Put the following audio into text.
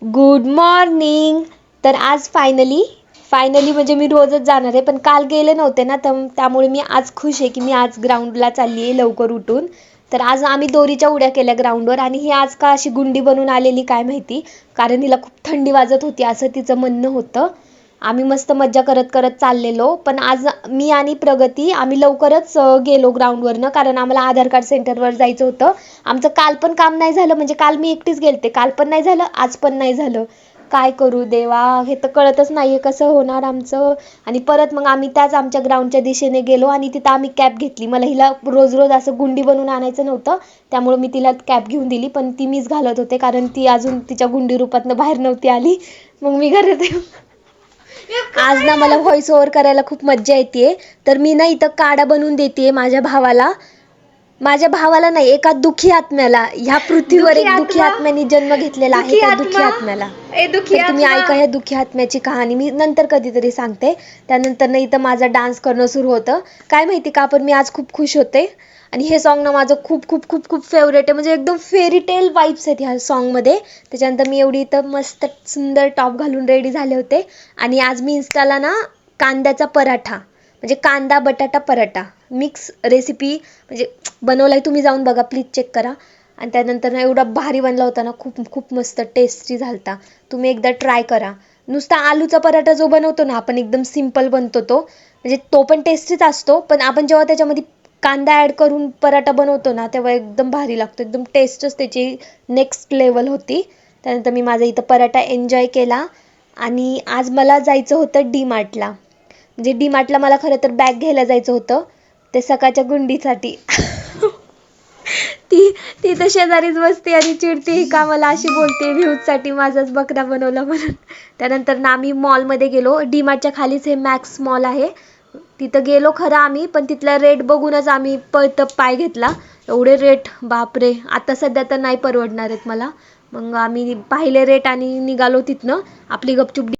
Good morning. तर आज finally म्हणजे मी रोजच जाणार आहे, पण काल गेले नव्हते ना, तर त्यामुळे मी आज खुश आहे की मी आज ग्राउंडला चालली आहे लवकर उठून. तर आज आम्ही दोरीच्या उड्या केल्या ग्राउंडवर, आणि ही आज का अशी गुंडी बनून आलेली काय माहिती, कारण हिला खूप थंडी वाजत होती असं तिचं म्हणणं होतं. आम्ही मस्त मज्जा करत करत चाललेलो, पण आज मी आणि प्रगती आम्ही लवकरच गेलो ग्राउंडवरनं, कारण आम्हाला आधार कार्ड सेंटरवर जायचं होतं. आमचं काल पण काम नाही झालं, म्हणजे काल मी एकटीच गेलते, काल पण नाही झालं, आज पण नाही झालं. काय करू देवा, हे तर कळतच नाहीये कसं होणार आमचं. आणि परत मग आम्ही त्याच आमच्या ग्राउंडच्या दिशेने गेलो, आणि तिथं आम्ही कॅब घेतली. मला हिला रोज रोज असं गुंडी बनवून आणायचं नव्हतं, त्यामुळे मी तिला कॅब घेऊन दिली, पण ती मीच घालत होते कारण ती अजून तिच्या गुंडी रूपातनं बाहेर नव्हती आली. मग मी घरात आज ना मला व्हॉइस ओव्हर करायला खूप मज्जा येते. तर मी ना इथं काडा बनवून देते माझ्या भावाला नाही, एका दुखी आत्म्याला. ह्या पृथ्वीवर एक दुखी आत्म्याने जन्म घेतलेला आहे, त्या दुखी आत्म्याला. तर तुम्ही ऐका ह्या दुखी आत्म्याची कहाणी, मी नंतर कधीतरी सांगते. त्यानंतर ना इथं माझा डान्स करणं सुरू होतं. काय माहिती का, पण मी आज खूप खुश होते. आणि हे सॉन्ग ना माझं खूप खूप खूप खूप फेवरेट आहे, म्हणजे एकदम फेरी टेल वाईब्स आहेत ह्या सॉन्गमध्ये. त्याच्यानंतर मी एवढी इथं मस्त सुंदर टॉप घालून रेडी झाले होते. आणि आज मी इन्स्टाला ना कांद्याचा पराठा, म्हणजे कांदा बटाटा पराठा मिक्स रेसिपी म्हणजे बनवलाय. तुम्ही जाऊन बघा प्लीज, चेक करा. आणि त्यानंतर ना एवढा भारी बनला होता ना, खूप खूप मस्त टेस्टी झालता. तुम्ही एकदा ट्राय करा. नुसता आलूचा पराठा जो बनवतो ना आपण, एकदम सिम्पल बनतो तो, म्हणजे तो पण टेस्टीच असतो, पण आपण जेव्हा त्याच्यामध्ये कांदा ॲड करून पराठा बनवतो ना, तेव्हा एकदम भारी लागतो, एकदम टेस्टच त्याची नेक्स्ट लेवल होती. त्यानंतर मी माझा इथं पराठा एन्जॉय केला. आणि आज मला जायचं होतं डी मार्टला, म्हणजे डी मार्टला मला खरं तर बॅग घ्यायला जायचं होतं, ते सकाळच्या गुंडीसाठी. ती तर शेजारीच बसते आणि चिडते का मला अशी बोलते, व्ह्यूजसाठी माझाच बकरा बनवला म्हणून. त्यानंतर ना आम्ही मॉलमध्ये गेलो. डी मार्टच्या खालीच हे मॅक्स मॉल आहे, तिथं गेलो खरं आम्ही, पण तिथला रेट बघूनच आम्ही पळत पाय घेतला. एवढे रेट बापरे, आता सध्या तर नाही परवडणार आहेत मला. मग आम्ही पाहिले रेट आणि निघालो तिथनं. आपली गपचूप